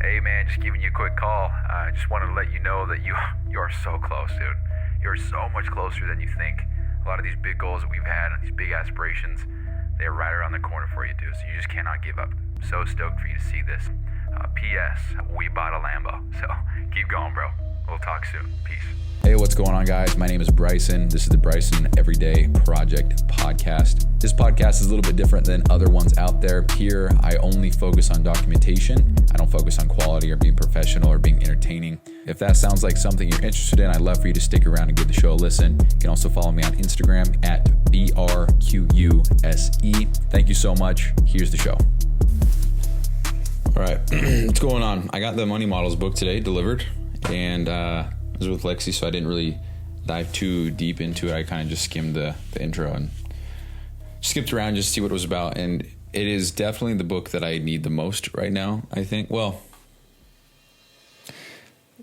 Hey man, just giving you a quick call. I just wanted to let you know that you are so close, dude. You're so much closer than you think. A lot of these big goals that we've had and these big aspirations, they're right around the corner for you, dude. So you just cannot give up. So stoked for you to see this. P.S. We bought a Lambo. So keep going, bro. We'll talk soon. Peace. Hey, what's going on, guys? My name is Bryson. This is the Bryson Everyday Project podcast. This podcast is a little bit different than other ones out there. Here, I only focus on documentation. I don't focus on quality or being professional or being entertaining. If that sounds like something you're interested in, I'd love for you to stick around and give the show a listen. You can also follow me on Instagram at BRQUSE. Thank you so much. Here's the show. All right, what's going on? I got the Money Models book today delivered, and I was with Lexi, so I didn't really dive too deep into it. I kind of just skimmed the intro and skipped around just to see what it was about. And it is definitely the book that I need the most right now, I think. Well,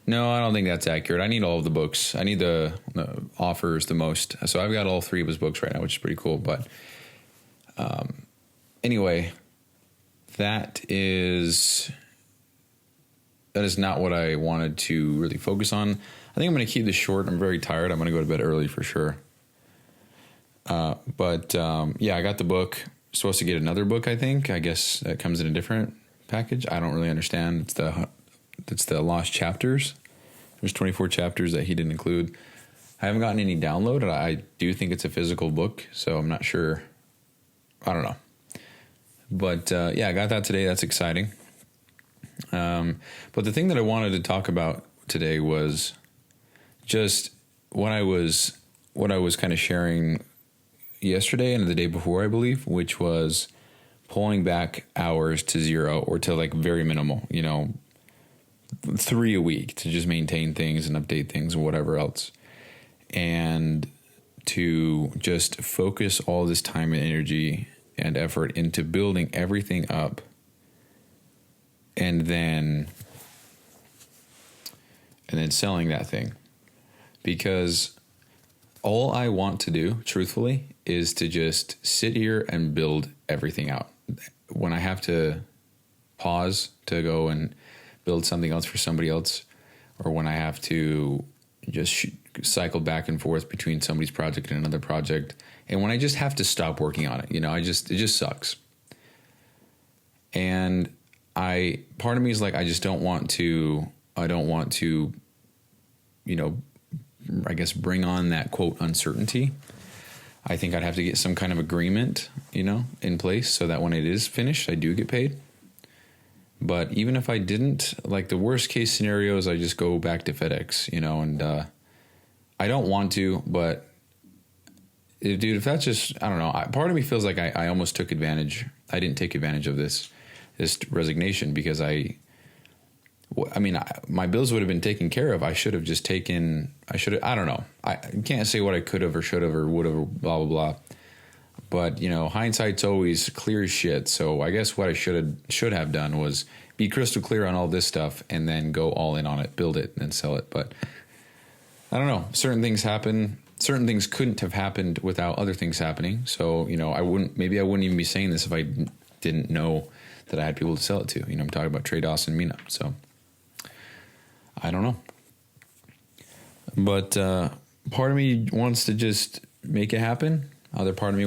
no, I don't think that's accurate. I need all of the books. I need the offers the most. So I've got all three of his books right now, which is pretty cool. But anyway, that is not what I wanted to really focus on. I think I'm going to keep this short. I'm very tired. I'm going to go to bed early for sure. But I got the book. Supposed to get another book, I think. I guess that comes in a different package. I don't really understand. It's the lost chapters. There's 24 chapters that he didn't include. I haven't gotten any download. I do think it's a physical book, so I'm not sure. I don't know. But I got that today. That's exciting. But the thing that I wanted to talk about today was just what I was kind of sharing yesterday and the day before, I believe, which was pulling back hours to zero or to like very minimal, 3 a week to just maintain things and update things and whatever else. And to just focus all this time and energy and effort into building everything up and then selling that thing. Because all I want to do, truthfully, is to just sit here and build everything out. When I have to pause to go and build something else for somebody else, or when I have to just cycle back and forth between somebody's project and another project, and when I just have to stop working on it, it just sucks. And part of me is like, I don't want to, I guess bring on that quote uncertainty. I think I'd have to get some kind of agreement, in place so that when it is finished, I do get paid. But even if I didn't, like the worst case scenario is I just go back to FedEx, and I don't want to, but if that's just, I don't know, part of me feels like I almost took advantage. I didn't take advantage of this resignation because my bills would have been taken care of. I don't know. I can't say what I could have or should have or would have, blah, blah, blah. But, hindsight's always clear as shit. So I guess what I should have done was be crystal clear on all this stuff and then go all in on it, build it, and then sell it. But I don't know. Certain things happen. Certain things couldn't have happened without other things happening. So, I wouldn't even be saying this if I didn't know that I had people to sell it to. I'm talking about Trey Dawson, Mina. So I don't know. But part of me wants to just make it happen. Other part of me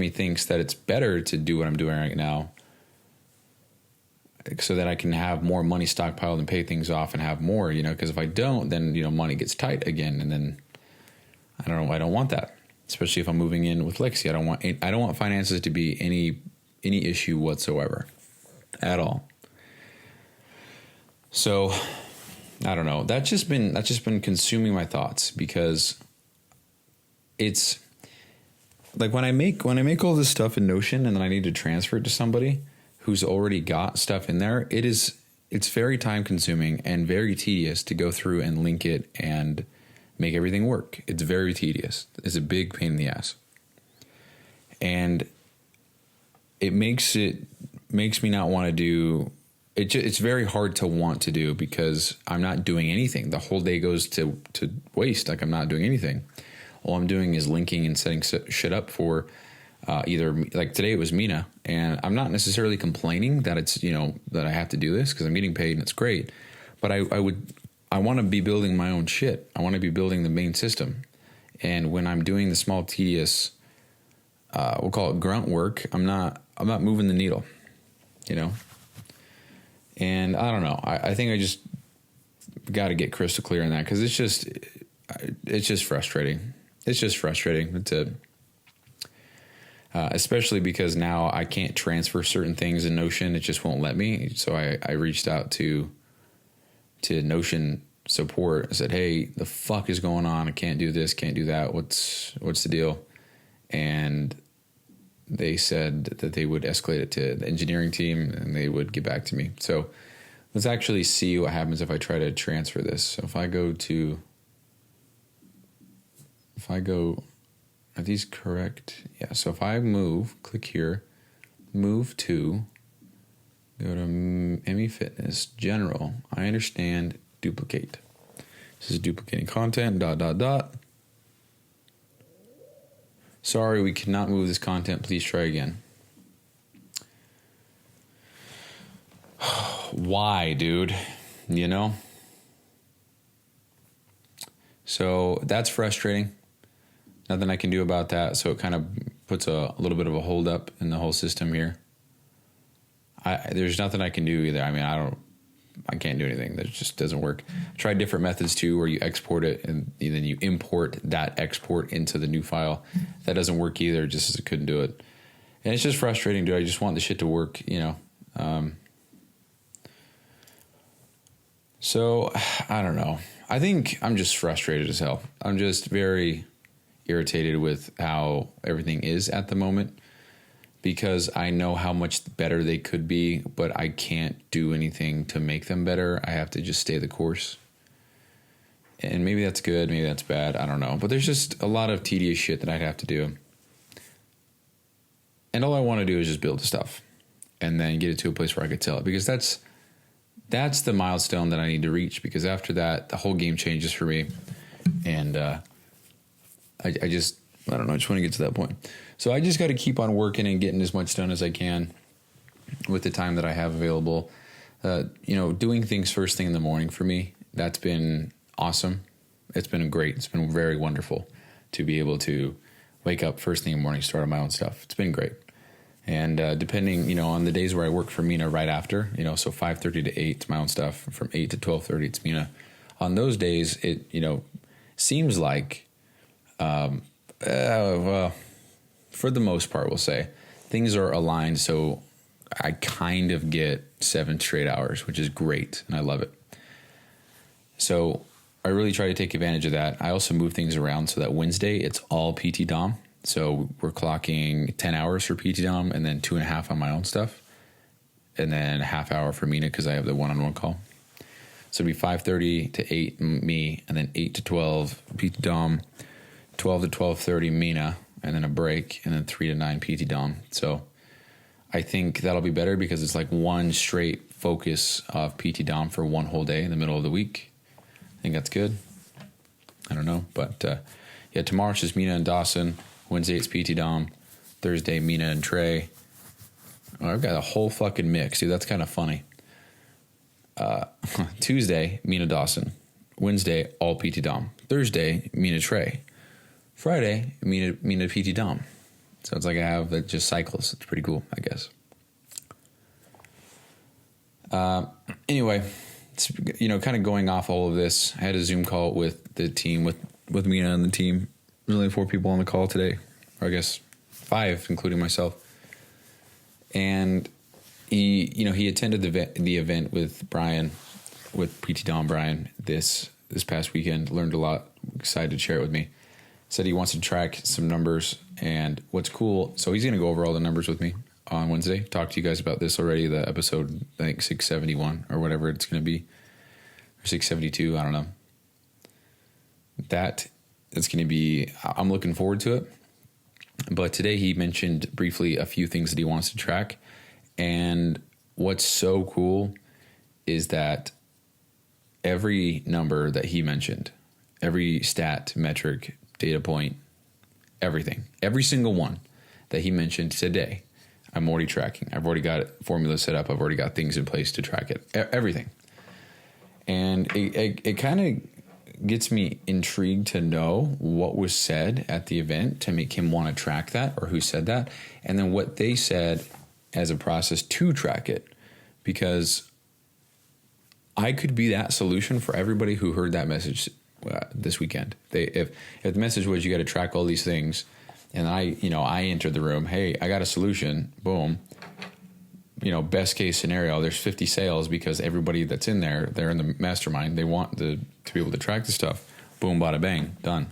thinks that it's better to do what I'm doing right now so that I can have more money stockpiled and pay things off and have more, because if I don't, then, money gets tight again. And then I don't want that, especially if I'm moving in with Lexi. I don't want finances to be any issue whatsoever at all. So I don't know. That's just been consuming my thoughts because it's like when I make all this stuff in Notion and then I need to transfer it to somebody who's already got stuff in there, it's very time consuming and very tedious to go through and link it and make everything work. It's very tedious. It's a big pain in the ass. And it makes me not want to do it. It's very hard to want to do because I'm not doing anything. The whole day goes to waste. Like I'm not doing anything. All I'm doing is linking and setting shit up for either like today it was Mina, and I'm not necessarily complaining that it's, that I have to do this because I'm getting paid and it's great. But I want to be building my own shit. I want to be building the main system. And when I'm doing the small, tedious, we'll call it grunt work, I'm not moving the needle, And I don't know. I think I just got to get crystal clear on that because it's just frustrating. It's just frustrating to, especially because now I can't transfer certain things in Notion. It just won't let me. So I reached out to Notion support. I said, hey, the fuck is going on? I can't do this, can't do that. What's the deal? And they said that they would escalate it to the engineering team and they would get back to me. So let's actually see what happens if I try to transfer this. So if I go, are these correct? Yeah. So if I click here, move to, go to ME Fitness, General. I understand, duplicate. This is duplicating content, ... Sorry, we cannot move this content. Please try again. Why, dude? So that's frustrating. Nothing I can do about that. So it kind of puts a little bit of a hold up in the whole system here. There's nothing I can do either. I mean, I can't do anything. That just doesn't work. I tried different methods too, where you export it and then you import that export into the new file. That doesn't work either. Just as I couldn't do it, and it's just frustrating, dude. I just want the shit to work, So I don't know. I think I'm just frustrated as hell. I'm just very irritated with how everything is at the moment. Because I know how much better they could be, but I can't do anything to make them better. I have to just stay the course. And maybe that's good, maybe that's bad, I don't know. But there's just a lot of tedious shit that I'd have to do. And all I want to do is just build the stuff. And then get it to a place where I could sell it. Because that's the milestone that I need to reach. Because after that, the whole game changes for me. And I don't know, I just want to get to that point. So I just got to keep on working and getting as much done as I can with the time that I have available. Doing things first thing in the morning for me, that's been awesome. It's been great. It's been very wonderful to be able to wake up first thing in the morning, start on my own stuff. It's been great. And depending, on the days where I work for Mina right after, so 5:30 to 8, it's my own stuff. From 8 to 12:30, it's Mina. On those days, it, seems like... well, for the most part, we'll say things are aligned. So I kind of get 7 straight hours, which is great. And I love it. So I really try to take advantage of that. I also move things around so that Wednesday it's all PT Dom. So we're clocking 10 hours for PT Dom and then 2.5 on my own stuff. And then a half hour for Mina because I have the one-on-one call. So it'll be 5:30 to 8 me and then 8 to 12 PT Dom. 12 to 12:30 Mina, and then a break, and then 3 to 9 PT Dom. So I think that'll be better because it's like one straight focus of PT Dom for one whole day in the middle of the week. I think that's good. I don't know, but tomorrow it's just Mina and Dawson. Wednesday it's PT Dom. Thursday Mina and Trey. Oh, I've got a whole fucking mix, dude. That's kind of funny. Tuesday Mina Dawson. Wednesday all PT Dom. Thursday Mina Trey. Friday, Mina PT Dom. So it's like I have that just cycles. It's pretty cool, I guess. Anyway, it's, kind of going off all of this. I had a Zoom call with the team, with Mina and the team. There's only 4 people on the call today. Or I guess 5, including myself. And he attended the event with Brian, with PT Dom Brian this past weekend. Learned a lot. Excited to share it with me. Said he wants to track some numbers, and what's cool, so he's going to go over all the numbers with me on Wednesday. Talked to you guys about this already, the episode, I think 671 or whatever it's going to be, or 672, I don't know. That is going to be, I'm looking forward to it. But today he mentioned briefly a few things that he wants to track, and what's so cool is that every number that he mentioned, every stat, metric, data point, everything, every single one that he mentioned today, I'm already tracking. I've already got formulas set up. I've already got things in place to track it, everything. And it kind of gets me intrigued to know what was said at the event to make him want to track that, or who said that, and then what they said as a process to track it. Because I could be that solution for everybody who heard that message this weekend. If the message was you got to track all these things, and I entered the room, hey, I got a solution, boom. Best case scenario, there's 50 sales because everybody that's in there, they're in the mastermind. They want to be able to track the stuff. Boom, bada bang, done.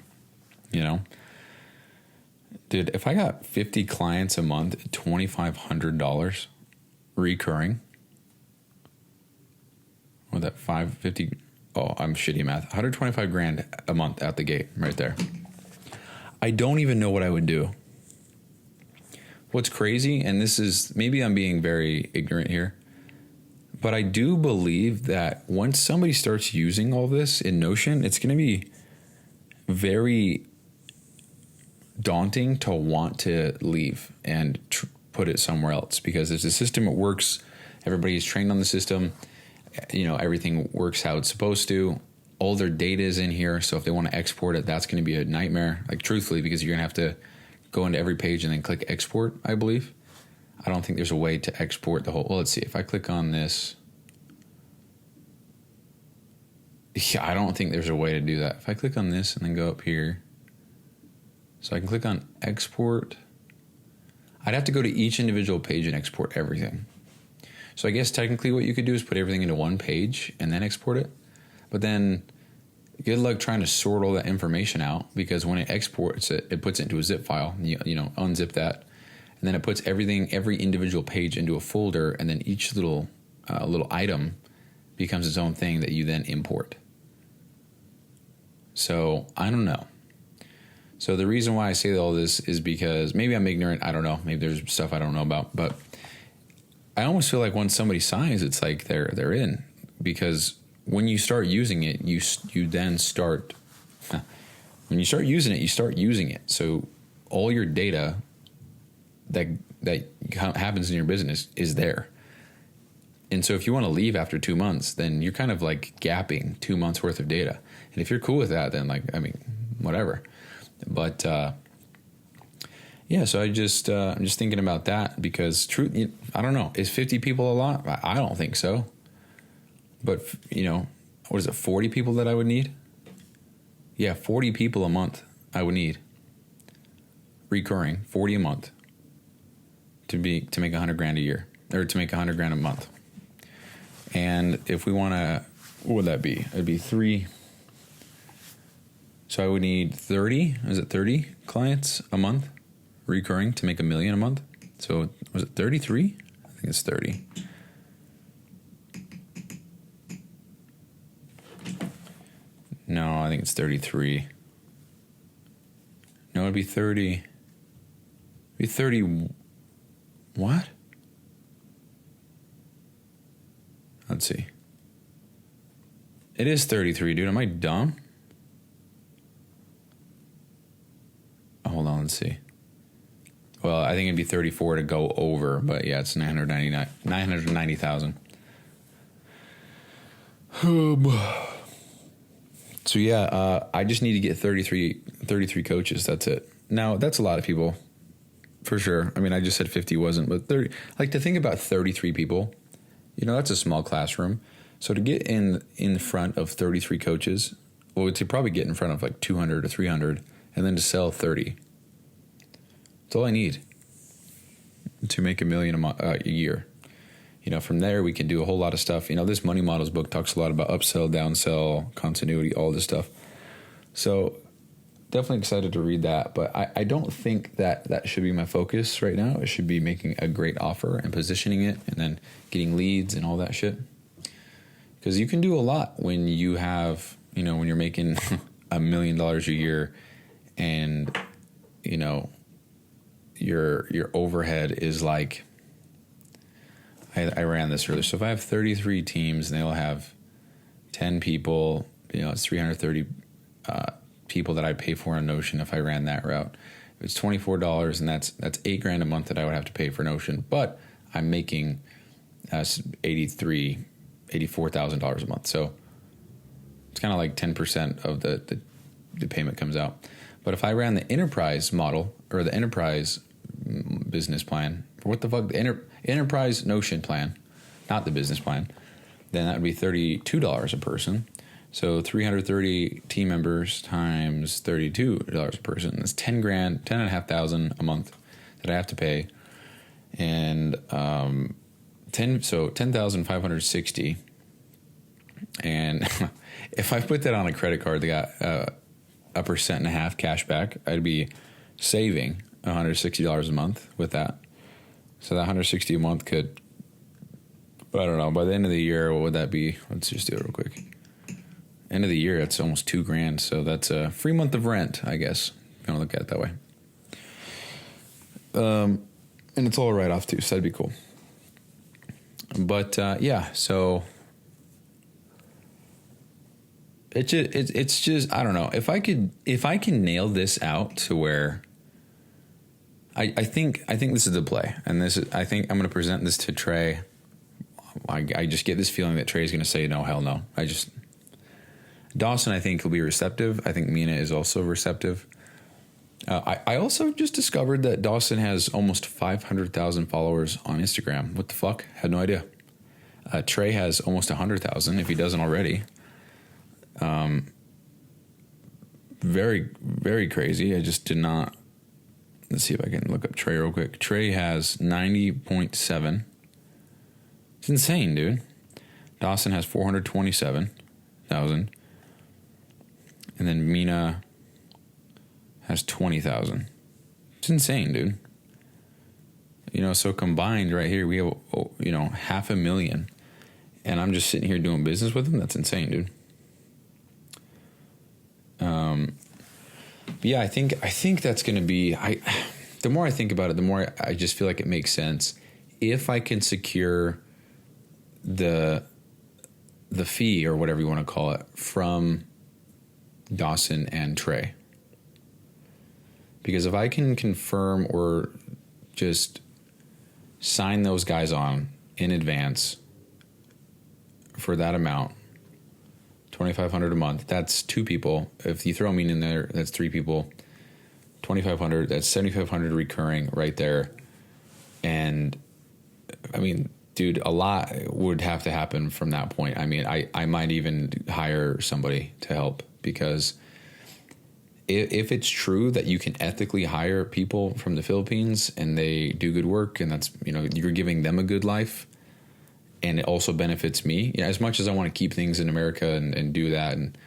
Dude, if I got 50 clients a month at $2,500 recurring, or that 550, oh, I'm shitty at math, 125 grand a month out the gate right there. I don't even know what I would do. What's crazy, and this is, maybe I'm being very ignorant here, but I do believe that once somebody starts using all this in Notion, it's going to be very daunting to want to leave and put it somewhere else, because there's a system, it works, everybody's trained on the system, everything works how it's supposed to. All their data is in here, so if they want to export it, that's going to be a nightmare, like truthfully, because you're going to have to go into every page and then click export, I believe. I don't think there's a way to export the whole, well, let's see, if I click on this, yeah, I don't think there's a way to do that. If I click on this and then go up here, so I can click on export, I'd have to go to each individual page and export everything. So I guess technically what you could do is put everything into one page and then export it. But then good luck trying to sort all that information out, because when it exports it, it puts it into a zip file. Unzip that, and then it puts every individual page into a folder, and then each little item becomes its own thing that you then import. So I don't know. So the reason why I say all this is because maybe I'm ignorant. I don't know. Maybe there's stuff I don't know about, but I almost feel like once somebody signs, it's like they're in, because when you start using it, you then start. When you start using it, you start using it. So all your data that happens in your business is there. And so if you want to leave after 2 months, then you're kind of like gapping 2 months worth of data. And if you're cool with that, then whatever. But yeah, so I'm just thinking about that, because I don't know. Is 50 people a lot? I don't think so. But, what is it, 40 people that I would need? Yeah, 40 people a month I would need. Recurring, 40 a month to make 100 grand a year, or to make 100 grand a month. And if we want to, what would that be? It'd be 3. So I would need 30, is it 30 clients a month recurring to make $1 million a month? So was it 33? I think it's 30. No, I think it's 33. No, it'd be 30. It'd be 30. What? Let's see. It is 33, dude. Am I dumb? Hold on, let's see. Well, I think it'd be 34 to go over, but yeah, it's 990,000. So yeah, I just need to get 33 coaches. That's it. Now, that's a lot of people, for sure. I mean, I just said 50 wasn't, but 30. Like, to think about 33 people, that's a small classroom. So to get in front of 33 coaches, well, to probably get in front of like 200 or 300, and then to sell 30. That's all I need to make $1 million a year. From there, we can do a whole lot of stuff. This Money Models book talks a lot about upsell, downsell, continuity, all this stuff. So definitely excited to read that. But I don't think that should be my focus right now. It should be making a great offer and positioning it, and then getting leads and all that shit. Because you can do a lot when you have, when you're making $1 million a year, and, your overhead is like, I ran this earlier. So if I have 33 teams and they all have 10 people, it's 330 people that I pay for on Notion if I ran that route. It's $24, and that's $8,000 a month that I would have to pay for Notion. But I'm making $84,000 a month, so it's kind of like 10% of the payment comes out. But if I ran the enterprise model or the enterprise business plan, or what the fuck, the enterprise Notion plan, not the business plan, then that would be $32 a person. So 330 team members times $32 a person. That's $10,000, $10,500 a month that I have to pay, and 10,560. And if I put that on a credit card, they got 1.5% cash back. I'd be saving $160 a month with that. So that $160 a month could, I don't know, by the end of the year, what would that be? Let's just do it real quick. End of the year, it's almost $2,000. So that's a free month of rent, I guess, if you want to look at it that way. And it's all right off too, so that'd be cool. But yeah, so it's just I don't know, if I can nail this out to where I think this is the play, and I think I'm going to present this to Trey. I just get this feeling that Trey's going to say no, hell no. Dawson, I think, will be receptive. I think Mina is also receptive. I also just discovered that Dawson has almost 500,000 followers on Instagram. What the fuck? Had no idea. Trey has almost 100,000 if he doesn't already. Very, very crazy. I just did not. Let's see if I can look up Trey real quick. Trey has 90.7. It's insane, dude. Dawson has 427,000. And then Mina has 20,000. It's insane, dude. So combined right here, we have, 500,000. And I'm just sitting here doing business with him. That's insane, dude. Yeah, I think that's going to be, the more I think about it, the more I just feel like it makes sense. If I can secure the fee or whatever you want to call it from Dawson and Trey. Because if I can confirm or just sign those guys on in advance for that amount, $2,500 a month, that's 2 people. If you throw me in there, that's 3 people. $2,500, that's $7,500 recurring right there. And I mean, dude, a lot would have to happen from that point. I mean, I might even hire somebody to help, because if it's true that you can ethically hire people from the Philippines and they do good work, and that's, you're giving them a good life, and it also benefits me. Yeah, as much as I want to keep things in America and do that, and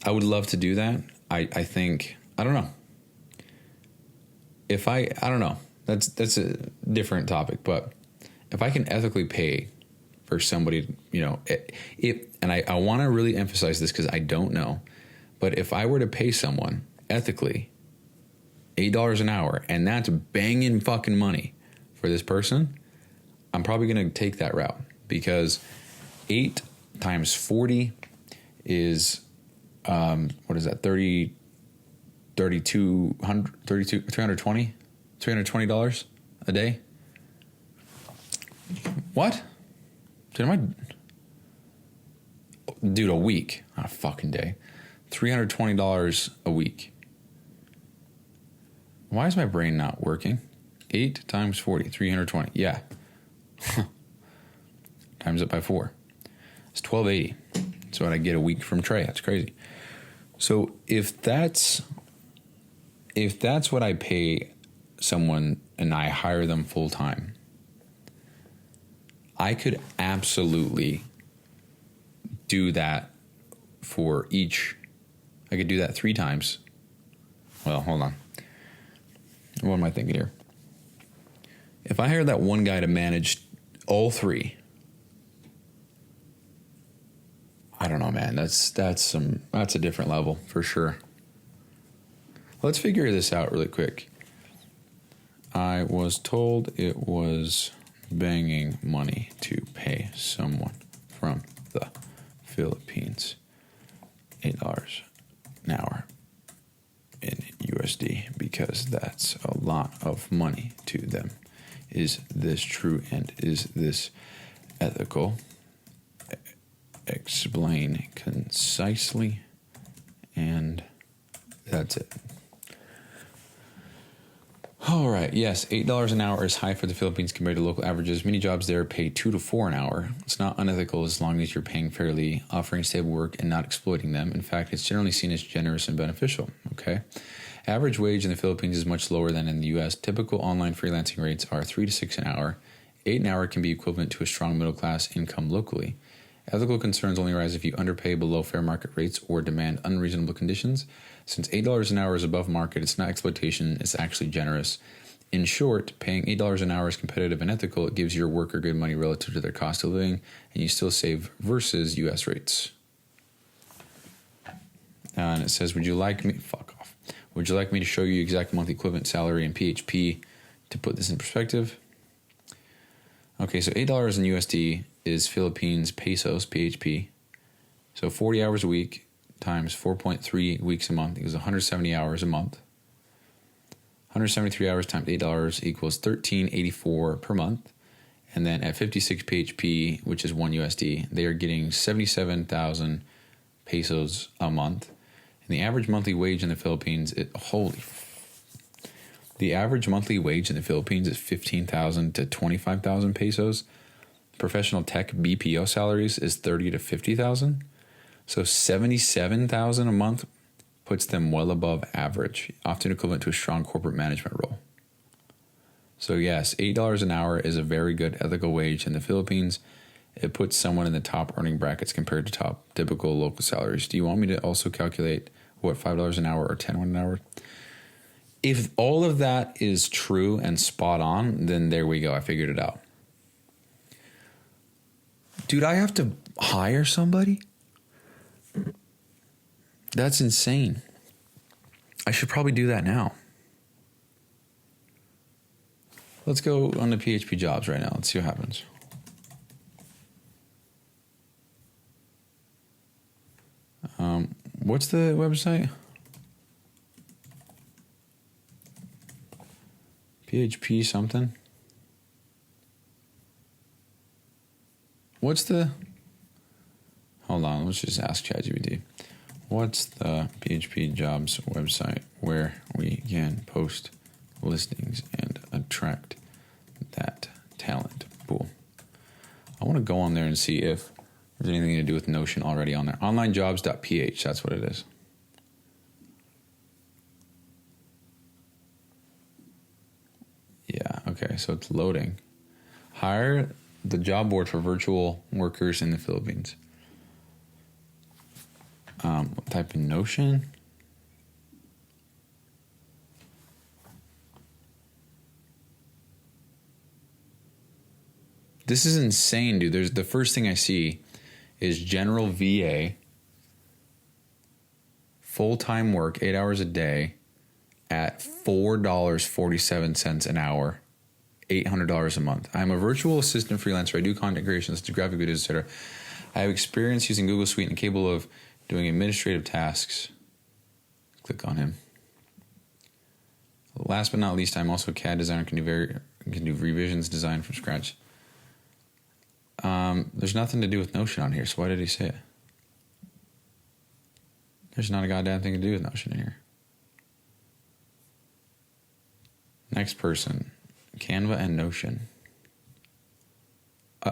I would love to do that. I think, I don't know. I don't know. That's a different topic, but if I can ethically pay for somebody, and I want to really emphasize this because I don't know, but if I were to pay someone ethically $8 an hour, and that's banging fucking money for this person, I'm probably going to take that route, because 8 times 40 is, what is that? $320 a day. What? Dude, a week, not a fucking day. $320 a week. Why is my brain not working? 8 times 40, 320. Yeah. Times it by 4. It's $1,280. That's what I get a week from Trey. That's crazy. So if that's what I pay someone and I hire them full time, I could absolutely do that for each. I could do that 3 times. Well, hold on. What am I thinking here? If I hire that one guy to manage all 3, I don't know, man. That's a different level for sure. Let's figure this out really quick. I was told it was banging money to pay someone from the Philippines $8 an hour in USD, because that lot of money to them. Is this true and is this ethical? Explain concisely, and that's it. All right. Yes, $8 an hour is high for the Philippines compared to local averages. Many jobs there pay $2 to $4 an hour. It's not unethical as long as you're paying fairly, offering stable work, and not exploiting them. In fact, it's generally seen as generous and beneficial. Okay. Average wage in the Philippines is much lower than in the U.S. Typical online freelancing rates are $3 to $6 an hour. $8 an hour can be equivalent to a strong middle class income locally. Ethical concerns only arise if you underpay below fair market rates or demand unreasonable conditions. Since $8 an hour is above market, it's not exploitation, it's actually generous. In short, paying $8 an hour is competitive and ethical. It gives your worker good money relative to their cost of living, and you still save versus U.S. rates. And it says, would you like me to show you exact monthly equivalent salary in PHP to put this in perspective? Okay, so $8 in USD is Philippines pesos, PHP. So 40 hours a week times 4.3 weeks a month equals 170 hours a month. 173 hours times $8 equals $13.84 per month. And then at 56 PHP, which is 1 USD, they are getting 77,000 pesos a month. And the average monthly wage in the Philippines, the average monthly wage in the Philippines is 15,000 to 25,000 pesos. Professional tech BPO salaries is 30 to 50,000. So 77,000 a month puts them well above average, often equivalent to a strong corporate management role. So yes, $8 an hour is a very good ethical wage in the Philippines. It puts someone in the top earning brackets compared to top typical local salaries. Do you want me to also calculate what $5 an hour or $10 an hour? If all of that is true and spot on, then there we go. I figured it out. Dude, I have to hire somebody? That's insane. I should probably do that now. Let's go on the PHP jobs right now. Let's see what happens. What's the website? PHP something. Hold on, let's just ask ChatGPT. What's the PHP jobs website where we can post listings and attract that talent pool? I want to go on there and see if there's anything to do with Notion already on there. Onlinejobs.ph, that's what it is. Yeah, okay, so it's loading. Hire the job board for virtual workers in the Philippines. Type in Notion. This is insane, dude. There's the first thing I see is general VA, full-time work, 8 hours a day at $4.47 an hour, $800 a month. I'm a virtual assistant freelancer. I do content creation, graphic videos, etc. I have experience using Google Suite and capable of doing administrative tasks. Click on him. Last but not least, I'm also a CAD designer, can do revisions, design from scratch. There's nothing to do with Notion on here, so why did he say it? There's not a goddamn thing to do with Notion in here. Next person, Canva and Notion.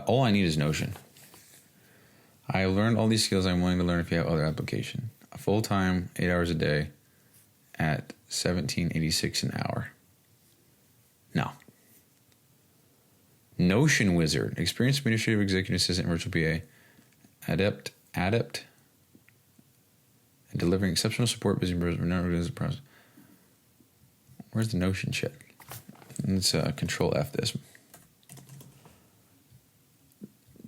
All I need is Notion. I learned all these skills I'm willing to learn if you have other application. A full-time, 8 hours a day at $17.86 an hour. No. Notion Wizard, experienced administrative executive assistant, virtual PA, adept, and delivering exceptional support, busy process. Where's the Notion shit? Let's Control F this.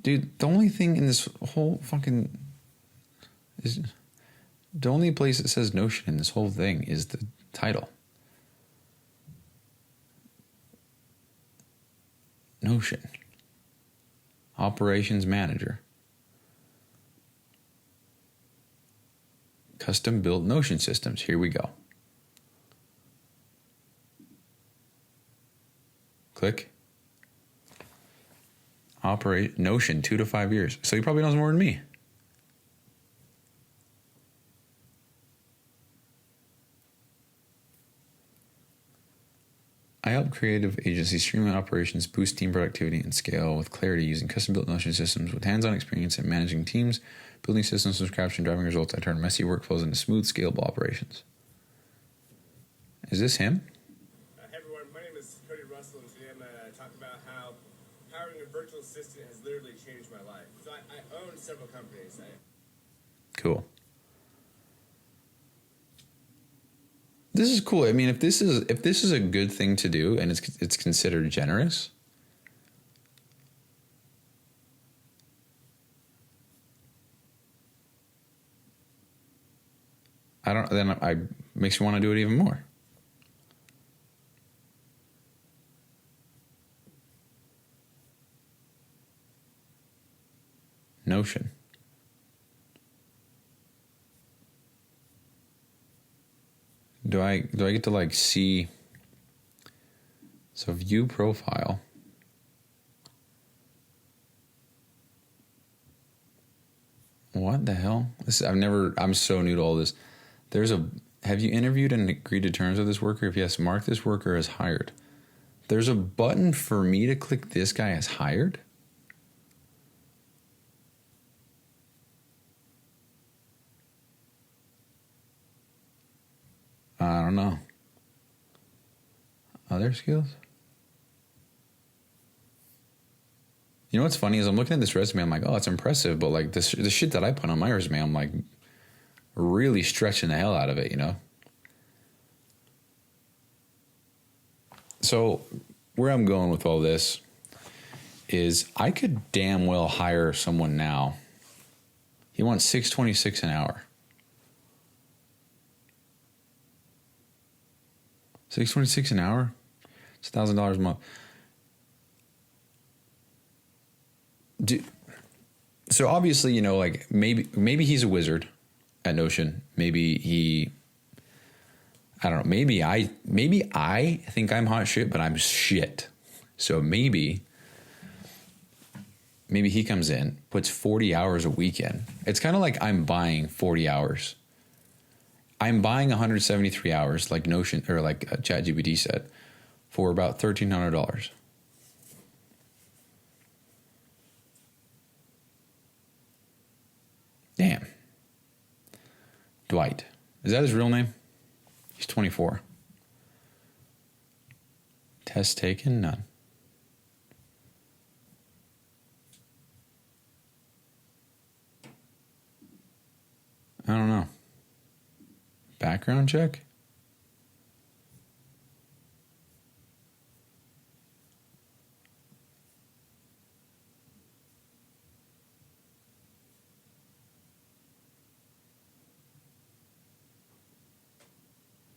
Dude, the only thing in this whole fucking is the only place that says Notion in this whole thing is the title. Notion. Operations Manager. Custom built Notion systems. Here we go. Click. Operate Notion, 2 to 5 years. So he probably knows more than me. I help creative agencies streamline operations, boost team productivity, and scale with clarity using custom-built Notion systems with hands-on experience in managing teams, building systems from scratch, and driving results. I turn messy workflows into smooth, scalable operations. Is this him? Hey everyone, my name is Cody Russell, and today I'm going to talk about how hiring a virtual assistant has literally changed my life. So I own several companies. Cool. This is cool. I mean, if this is a good thing to do and it's considered generous, I makes me want to do it even more. Notion. Do I get to like see? So view profile. What the hell? I'm so new to all this. Have you interviewed and agreed to terms with this worker? If yes, mark this worker as hired. There's a button for me to click this guy as hired? I don't know. Other skills? You know what's funny is I'm looking at this resume, I'm like, oh, it's impressive, but like the shit that I put on my resume, I'm like really stretching the hell out of it, you know? So where I'm going with all this is I could damn well hire someone now. He wants $6.26 an hour. $6.26 an hour? It's $1,000 a month. So obviously, you know, like maybe he's a wizard at Notion. Maybe I don't know. Maybe I think I'm hot shit, but I'm shit. So maybe he comes in, puts 40 hours a week in. It's kind of like I'm buying 40 hours. I'm buying 173 hours, like Notion or like ChatGPT said, for about $1,300. Damn. Dwight. Is that his real name? He's 24. Test taken? None. I don't know. Background check?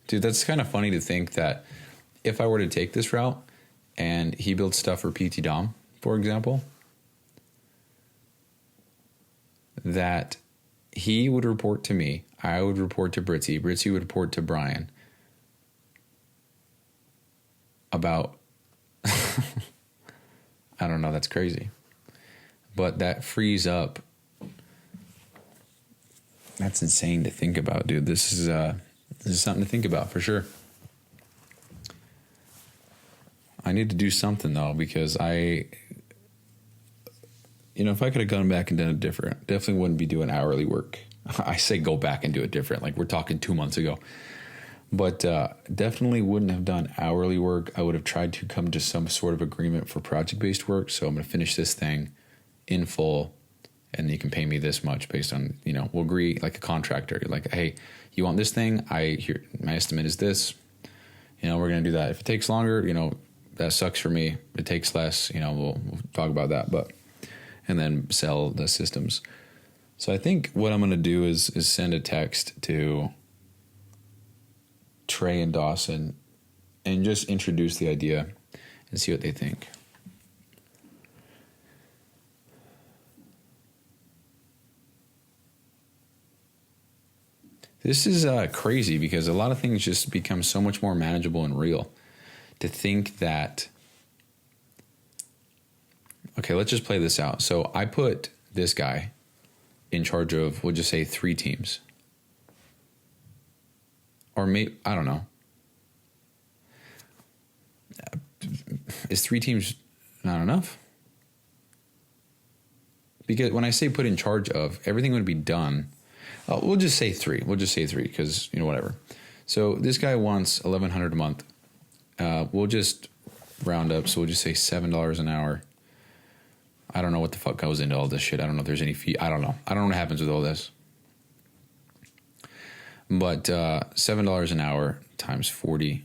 Dude, that's kind of funny to think that if I were to take this route and he built stuff for PT Dom, for example, that he would report to me, I would report to Britzy, Britzy would report to Brian about, I don't know, that's crazy. But that frees up, that's insane to think about, dude. This is something to think about for sure. I need to do something though, because if I could have gone back and done it different, definitely wouldn't be doing hourly work. I say go back and do it different. Like we're talking 2 months ago, but definitely wouldn't have done hourly work. I would have tried to come to some sort of agreement for project-based work. So I'm going to finish this thing in full and you can pay me this much based on, we'll agree like a contractor, like, hey, you want this thing? My estimate is this, we're going to do that. If it takes longer, that sucks for me. If it takes less, we'll talk about that, and then sell the systems. So I think what I'm going to do is send a text to Trey and Dawson and just introduce the idea and see what they think. This is crazy because a lot of things just become so much more manageable and real. To think that okay, let's just play this out. So I put this guy in charge of, we'll just say 3 teams. Or maybe, I don't know. Is 3 teams not enough? Because when I say put in charge of, everything would be done. We'll just say 3. We'll just say 3 because, whatever. So this guy wants $1,100 a month. We'll just round up. So we'll just say $7 an hour. I don't know what the fuck goes into all this shit. I don't know if there's any fee. I don't know. I don't know what happens with all this. But $7 an hour times 40.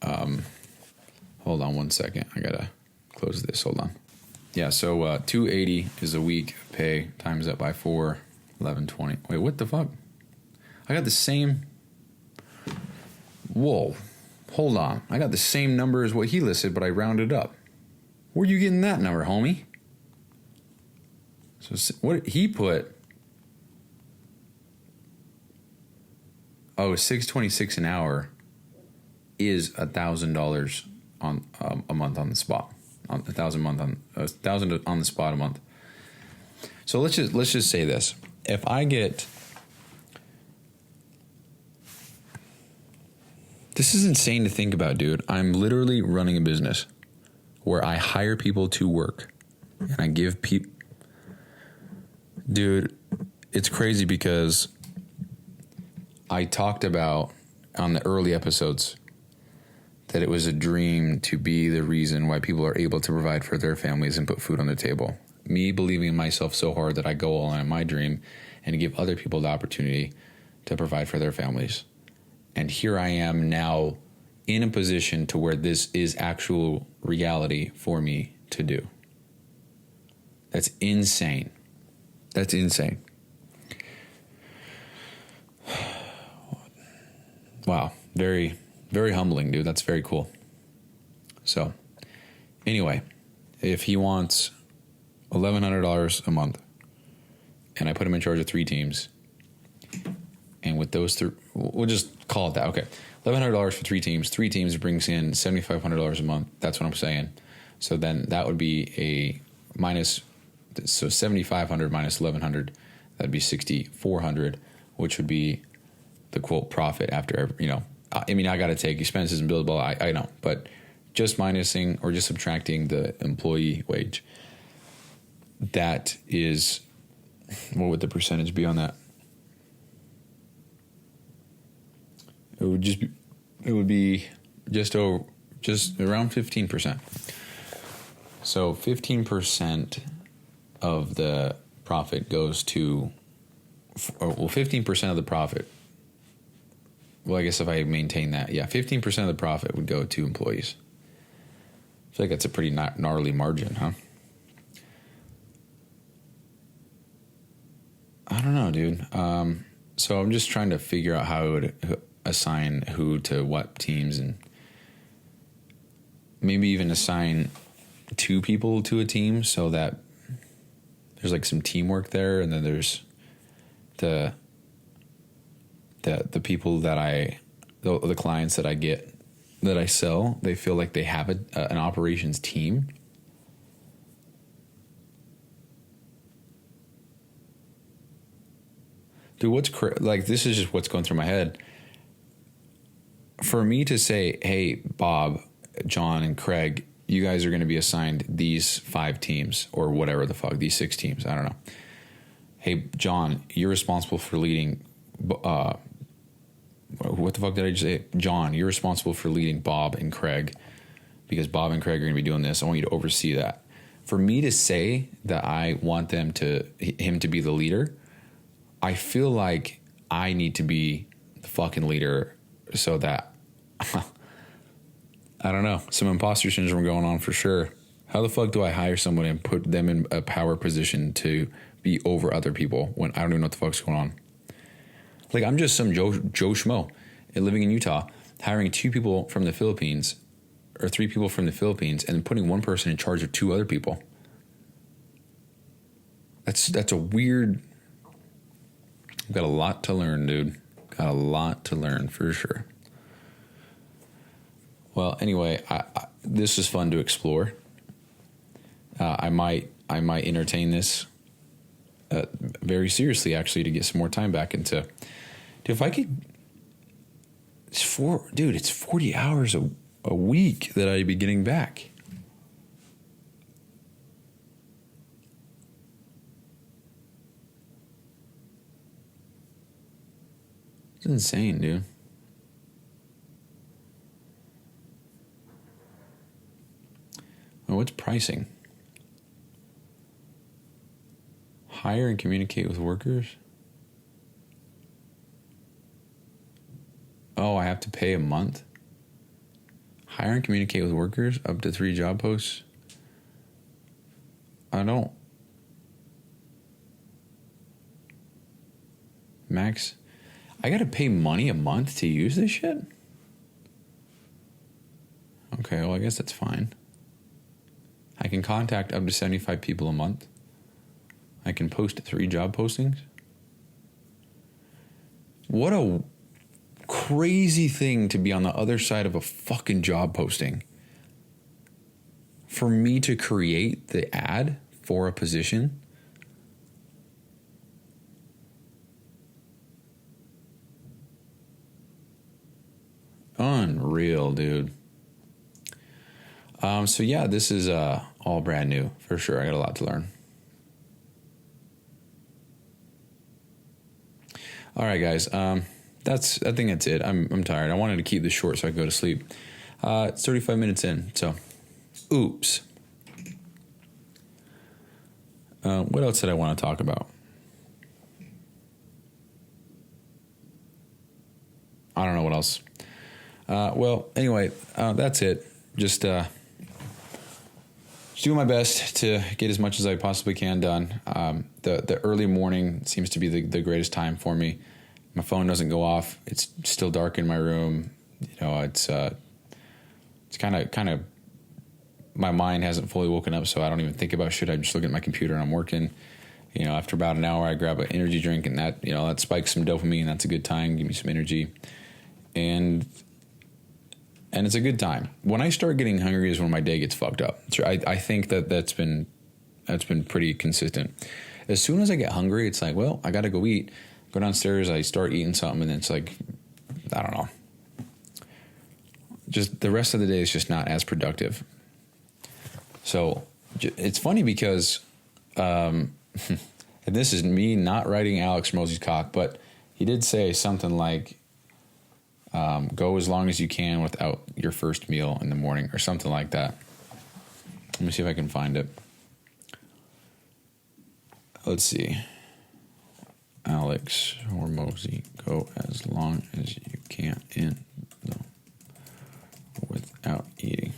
Hold on one second. I gotta close this. Hold on. Yeah, so $280 is a week pay times that by 4, $11.20. Wait, what the fuck? I got the same. Whoa, hold on. I got the same number as what he listed, but I rounded up. Where you getting that number, homie? So what he put? Oh, $626 an hour is $1,000 on a month on the spot. On $1,000 on the spot a month. So let's just say this: if I get, this is insane to think about, dude. I'm literally running a business where I hire people to work, and I give people. Dude, it's crazy because I talked about on the early episodes that it was a dream to be the reason why people are able to provide for their families and put food on the table. Me believing in myself so hard that I go all in on my dream and give other people the opportunity to provide for their families. And here I am now in a position to where this is actual reality for me to do. That's insane. That's insane. Wow. Very, very humbling, dude. That's very cool. So, anyway, if he wants $1,100 a month, and I put him in charge of 3 teams, and with those 3, we'll just call it that. Okay, $1,100 for 3 teams. 3 teams brings in $7,500 a month. That's what I'm saying. So then that would be a minus. So $7,500 minus $1,100, that'd be $6,400, which would be the quote profit after every, I mean, I got to take expenses and blah, blah, blah. I know, but just minusing or just subtracting the employee wage, that is, what would the percentage be on that? It would be just around 15%. So 15% of the profit goes to, 15% of the profit. Well, I guess if I maintain that, 15% of the profit would go to employees. I feel like that's a pretty gnarly margin, huh? I don't know, dude. So I'm just trying to figure out how I would assign who to what teams, and maybe even assign 2 people to a team so that there's like some teamwork there, and then there's the people that the clients that I get, that I sell, they feel like they have an operations team. Dude, this is just what's going through my head. For me to say, hey, Bob, John, and Craig, you guys are going to be assigned these 5 teams, or whatever the fuck, these 6 teams, I don't know. Hey, John, you're responsible for leading, what the fuck did I just say? John, you're responsible for leading Bob and Craig, because Bob and Craig are going to be doing this. I want you to oversee that. For me to say that I want him to be the leader, I feel like I need to be the fucking leader, so that I don't know, some imposter syndrome going on for sure. How the fuck do I hire someone and put them in a power position to be over other people when I don't even know what the fuck's going on? Like, I'm just some Joe Schmo living in Utah, hiring 2 people from the Philippines, or 3 people from the Philippines, and putting one person in charge of 2 other people. That's a weird. I've got a lot to learn, dude. Got a lot to learn for sure. Well, anyway, this is fun to explore. I might entertain this very seriously, actually, to get some more time back into. Dude, if I could, it's 40 hours a week that I'd be getting back. It's insane, dude. Well, what's pricing? Hire and communicate with workers? Oh, I have to pay a month? Hire and communicate with workers? Up to 3 job posts? I don't. Max, I gotta pay money a month to use this shit? Okay, well, I guess that's fine. I can contact up to 75 people a month. I can post 3 job postings. What a crazy thing to be on the other side of a fucking job posting. For me to create the ad for a position. Unreal, dude. So yeah, this is all brand new for sure. I got a lot to learn. All right, guys. I think that's it. I'm tired. I wanted to keep this short so I could go to sleep. It's 35 minutes in, so oops. What else did I want to talk about? I don't know what else. Well, anyway, that's it. Just doing my best to get as much as I possibly can done. The early morning seems to be the greatest time for me. My phone doesn't go off. It's still dark in my room. It's kind of my mind hasn't fully woken up, so I don't even think about shit. I just look at my computer and I'm working. After about an hour, I grab an energy drink, and that spikes some dopamine. That's a good time. Give me some energy, and it's a good time. When I start getting hungry is when my day gets fucked up. So I think that's been pretty consistent. As soon as I get hungry, it's like, well, I got to go eat. Go downstairs, I start eating something, and it's like, I don't know. Just the rest of the day is just not as productive. So it's funny because, and this is me not writing Alex Hormozi's cock, but he did say something like, go as long as you can without your first meal in the morning or something like that. Let me see if I can find it. Let's see. Alex Hormozi, go as long as you can without eating.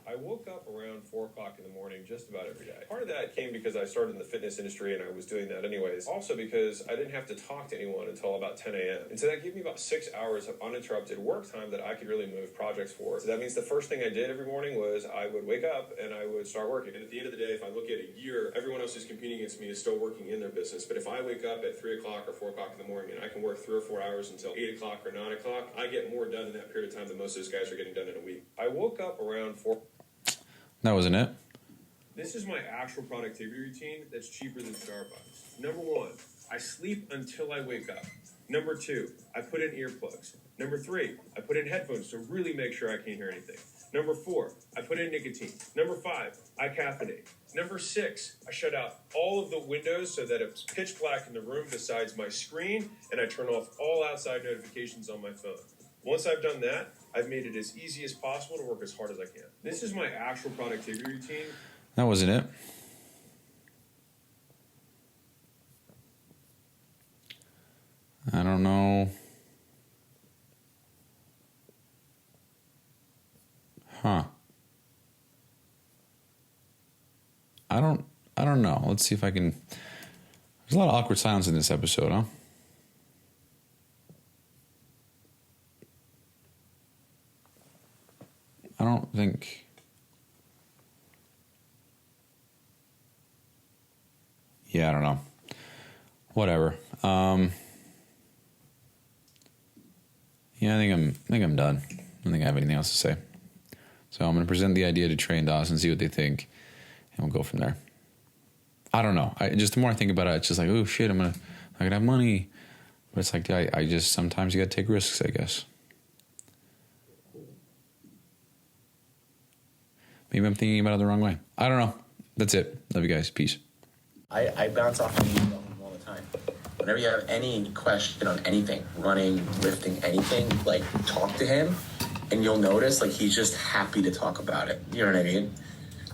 I woke up around 4 o'clock in the morning just about every day. Part of that came because I started in the fitness industry and I was doing that anyways. Also because I didn't have to talk to anyone until about 10 a.m. And so that gave me about 6 hours of uninterrupted work time that I could really move projects for. So that means the first thing I did every morning was I would wake up and I would start working. And at the end of the day, if I look at a year, everyone else who's competing against me is still working in their business. But if I wake up at 3 o'clock or 4 o'clock in the morning and I can work 3 or 4 hours until 8 o'clock or 9 o'clock, I get more done in that period of time than most of those guys are getting done in a week. I woke up around 4. That wasn't it. This is my actual productivity routine that's cheaper than Starbucks. Number 1, I sleep until I wake up. Number 2, I put in earplugs. Number 3, I put in headphones to really make sure I can't hear anything. Number 4, I put in nicotine. Number 5, I caffeinate. Number 6, I shut out all of the windows so that it's pitch black in the room besides my screen, and I turn off all outside notifications on my phone. Once I've done that, I've made it as easy as possible to work as hard as I can. This is my actual productivity routine. That wasn't it. I don't know. Huh. I don't know. Let's see if I can. There's a lot of awkward silence in this episode, huh? I don't think. Yeah, I don't know. Whatever. Yeah, I think I'm done. don't think I have anything else to say. So I'm going to present the idea to Trey and Dawson, see what they think, and we'll go from there. I don't know. Just the more I think about it, it's just like, oh shit, I'm gonna have money. But it's like, I just, sometimes you gotta take risks, I guess. Maybe I'm thinking about it the wrong way. I don't know. That's it. Love you guys. Peace. I bounce off of you all the time. Whenever you have any question on anything, running, lifting, anything, like, talk to him, and you'll notice, like, he's just happy to talk about it. You know what I mean?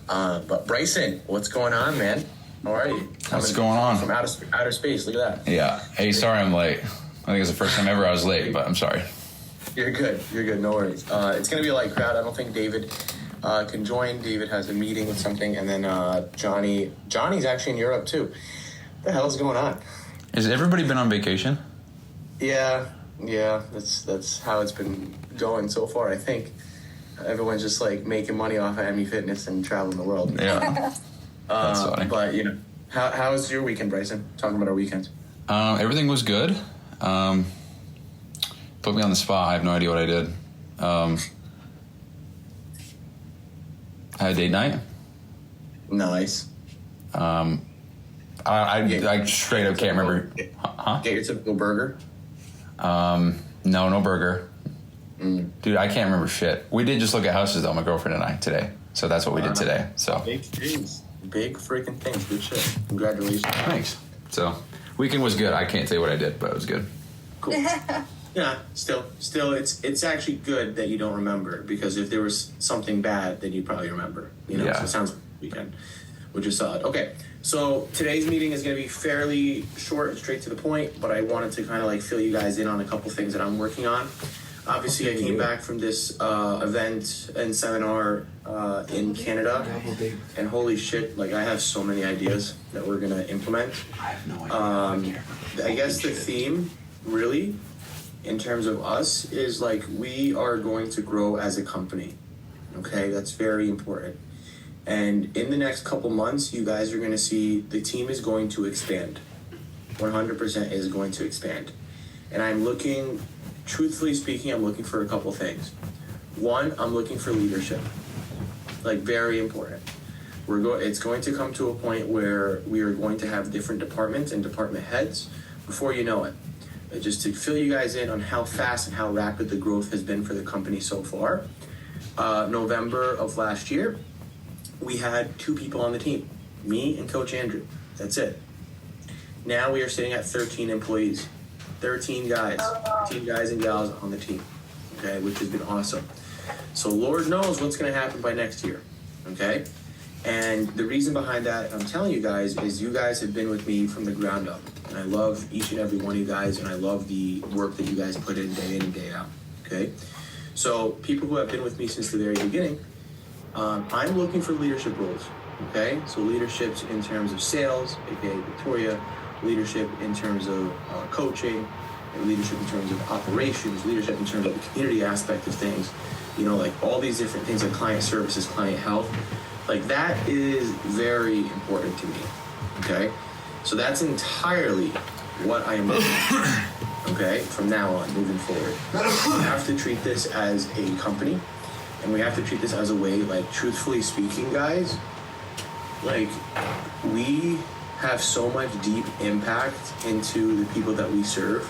But Bryson, what's going on, man? How are you? What's going on? From outer space. Look at that. Yeah. Hey, sorry I'm late. I think it's the first time ever I was late, but I'm sorry. You're good. You're good. No worries. It's going to be a light crowd. I don't think David can join. David has a meeting with something. And then Johnny's actually in Europe, too. What the hell is going on? Has everybody been on vacation? Yeah. That's how it's been going so far, I think. Everyone's just, like, making money off of ME Fitness and traveling the world. Yeah. That's funny. But, you know, how was your weekend, Bryson? Talking about our weekends. Everything was good. Put me on the spot. I have no idea what I did. I had a date night. Nice. I straight up can't remember. Huh? Get your typical burger. No burger. Dude, I can't remember shit. We did just look at houses though, my girlfriend and I today. So that's what we did today. So big things. Big freaking things. Good shit. Congratulations. Thanks. So weekend was good. I can't tell you what I did, but it was good. Cool. Yeah, still, it's actually good that you don't remember, because if there was something bad, then you'd probably remember. You know, yeah. So it sounds like a weekend, which is solid. Okay, so today's meeting is going to be fairly short and straight to the point, but I wanted to kind of like fill you guys in on a couple things that I'm working on. Obviously, I came back from this event and seminar in Canada, and holy shit, like, I have so many ideas that we're going to implement. I have no idea. I guess the theme, really, in terms of us, is like, we are going to grow as a company. Okay, that's very important. And in the next couple months, you guys are going to see the team is going to expand. 100% is going to expand. And I'm looking, truthfully speaking, I'm looking for a couple things. One, I'm looking for leadership. Like, very important. It's going to come to a point where we are going to have different departments and department heads before you know it. Just to fill you guys in on how fast and how rapid the growth has been for the company so far. November of last year, we had 2 people on the team, me and Coach Andrew. That's it. Now we are sitting at 13 employees, 13 guys and gals on the team, okay, which has been awesome. So Lord knows what's going to happen by next year, okay? And the reason behind that, I'm telling you guys, is you guys have been with me from the ground up. And I love each and every one of you guys, and I love the work that you guys put in and day out, okay? So people who have been with me since the very beginning, I'm looking for leadership roles, okay? So leaderships in terms of sales, aka Victoria, leadership in terms of coaching, and leadership in terms of operations, leadership in terms of the community aspect of things, you know, like all these different things like client services, client health. Like, that is very important to me, okay? So that's entirely what I am looking for, okay, from now on, moving forward. We have to treat this as a company, and we have to treat this as a way, like, truthfully speaking, guys, like, we have so much deep impact into the people that we serve.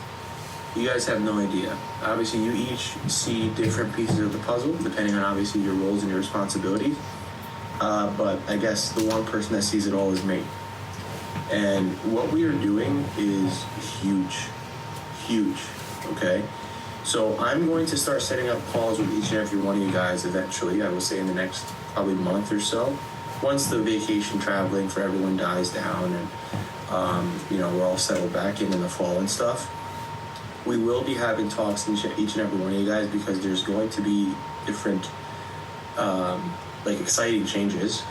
You guys have no idea. Obviously, you each see different pieces of the puzzle, depending on, obviously, your roles and your responsibilities. But I guess the one person that sees it all is me. And what we are doing is huge, okay? So I'm going to start setting up calls with each and every one of you guys eventually, I will say in the next probably month or so, once the vacation traveling for everyone dies down and, you know, we're all settled back in the fall and stuff. We will be having talks with each and every one of you guys, because there's going to be different like exciting changes,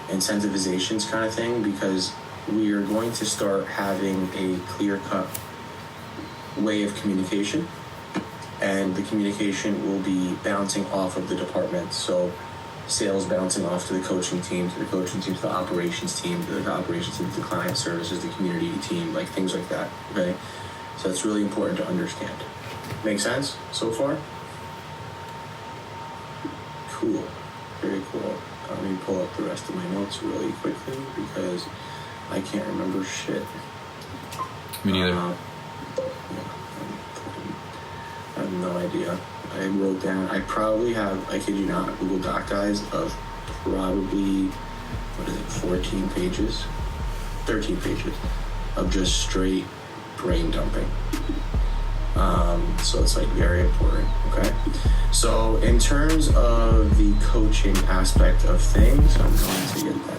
incentivizations kind of thing, because we are going to start having a clear-cut way of communication, and the communication will be bouncing off of the departments. So sales bouncing off to the coaching team, to the coaching team, to the operations team, to the operations team, to the client services, the community team, like things like that, okay? So it's really important to understand. Make sense so far? cool. Very cool. Let me pull up the rest of my notes really quickly because I can't remember shit. Me neither. Yeah, I have no idea. I wrote down, I probably have, I kid you not, Google Doc guys of probably, 14 pages? 13 pages of just straight brain dumping. So it's like very important, okay? So in terms of the coaching aspect of things, I'm going to get that